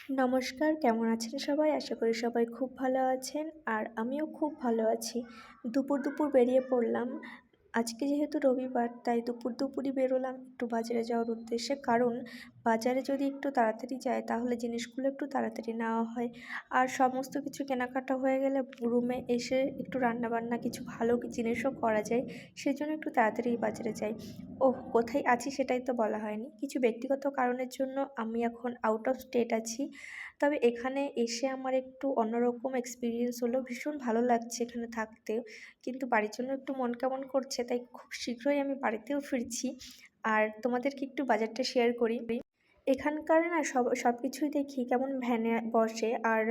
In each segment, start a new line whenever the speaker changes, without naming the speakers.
নমস্কার, কেমন আছেন সবাই? আশা করি সবাই খুব ভালো আছেন। আর আমিও খুব ভালো আছি। দুপুর বেরিয়ে পড়লাম। আজকে যেহেতু রবিবার তাই দুপুরই বেরোলাম একটু বাজারে যাওয়ার উদ্দেশ্যে। কারণ বাজারে যদি একটু তাড়াতাড়ি যাই তাহলে জিনিসগুলো একটু তাড়াতাড়ি নেওয়া হয়। আর সমস্ত কিছু কেনাকাটা হয়ে গেলে রুমে এসে একটু রান্নাবান্না কিছু ভালো জিনিসও করা যায়। সেজন্য একটু তাড়াতাড়ি বাজারে যাই। ওহ! কোথায় আছি সেটাই তো বলা হয়নি। কিছু ব্যক্তিগত কারণের জন্য আমি এখন আউট অফ স্টেট আছি। তবে এখানে এসে আমার একটু অন্যরকম এক্সপেরিয়েন্স হলো। ভীষণ ভালো লাগছে এখানে থাকতে। কিন্তু বাড়ির জন্য একটু মন কেমন করছে, তাই খুব শীঘ্রই আমি বাড়িতেও ফিরছি। আর তোমাদেরকে একটু বাজারটা শেয়ার করি। এখানকার না সবকিছুই দেখি কেমন ভ্যানে বসে। আর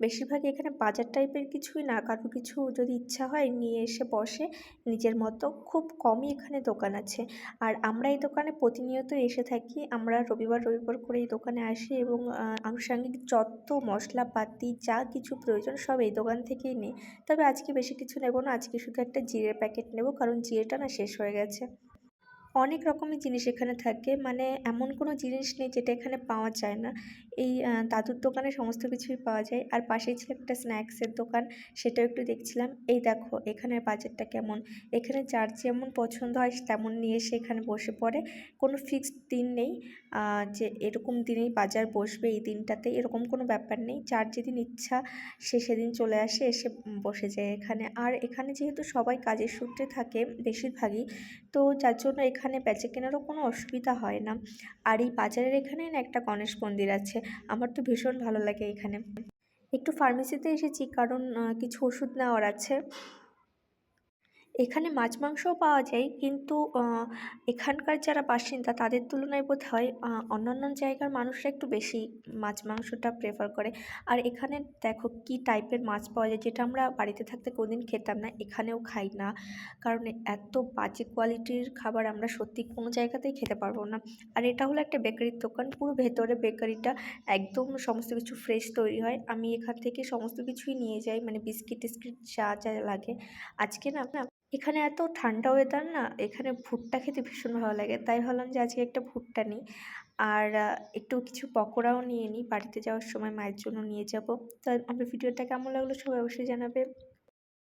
বেশিরভাগই এখানে বাজার টাইপের কিছুই না, কারো কিছু যদি ইচ্ছা হয় নিয়ে এসে বসে নিজের মতো। খুব কমই এখানে দোকান আছে। আর আমরা এই দোকানে প্রতিনিয়ত এসে থাকি। আমরা রবিবার করে এই দোকানে আসি এবং আনুষঙ্গিক যত মশলাপাতি যা কিছু প্রয়োজন সব এই দোকান থেকেই নিই। তবে আজকে বেশি কিছু নেব না, আজকে শুধু একটা জিরের প্যাকেট নেব, কারণ জিরেটা না শেষ হয়ে গেছে। অনেক রকমের জিনিস এখানে থাকে, মানে এমন কোনো জিনিস নেই যেটা এখানে পাওয়া যায় না। এই দাদুর দোকানে সমস্ত কিছুই পাওয়া যায়। আর পাশেই ছিল একটা স্ন্যাক্সের দোকান, সেটাও একটু দেখছিলাম। এই দেখো এখানের বাজারটা কেমন। এখানে যার যেমন পছন্দ হয় তেমন নিয়ে এসে এখানে বসে পড়ে। কোনো ফিক্সড দিন নেই যে এরকম দিনেই বাজার বসবে, এই দিনটাতে এরকম কোনো ব্যাপার নেই। যার যেদিন ইচ্ছা সে সেদিন চলে আসে, এসে বসে যায় এখানে। আর এখানে যেহেতু সবাই কাজের সূত্রে থাকে বেশিরভাগই, তো যার জন্য এখানে বেচাকেনারও কোনো অসুবিধা হয় না। আর এই বাজারের এখানেই না একটা গণেশ মন্দির আছে। আমার তো ভীষণ ভালো লাগে এখানে। একটু ফার্মেসিতে এসেছি কারণ কিছু ওষুধ নেওয়ার আছে। এখানে মাছ মাংসও পাওয়া যায়, কিন্তু এখানকার যারা বাসিন্দা তাদের তুলনায় বোধহয় অন্যান্য জায়গার মানুষরা একটু বেশি মাছ মাংসটা প্রেফার করে। আর এখানে দেখো কী টাইপের মাছ পাওয়া যায়, যেটা আমরা বাড়িতে থাকতে কোনোদিন খেতাম না, এখানেও খাই না। কারণ এত বাজে কোয়ালিটির খাবার আমরা সত্যি কোনো জায়গাতেই খেতে পারবো না। আর এটা হলো একটা বেকারির দোকান, পুরো ভেতরে বেকারিটা, একদম সমস্ত কিছু ফ্রেশ তৈরি হয়। আমি এখান থেকে সমস্ত কিছুই নিয়ে যাই, মানে বিস্কিট টিস্কিট যা যা লাগে। আজকে না এখানে এত ঠান্ডা ওয়েদার না, এখানে ভুট্টা খেতে ভীষণ ভালো লাগে, তাই ভাবলাম যে আজকে একটা ভুট্টা নিই। আর একটু কিছু পকোড়াও নিয়ে নিই, বাড়িতে যাওয়ার সময় মায়ের জন্য নিয়ে যাব। তো আমার ভিডিওটা কেমন লাগলো সবাই অবশ্যই জানাবে।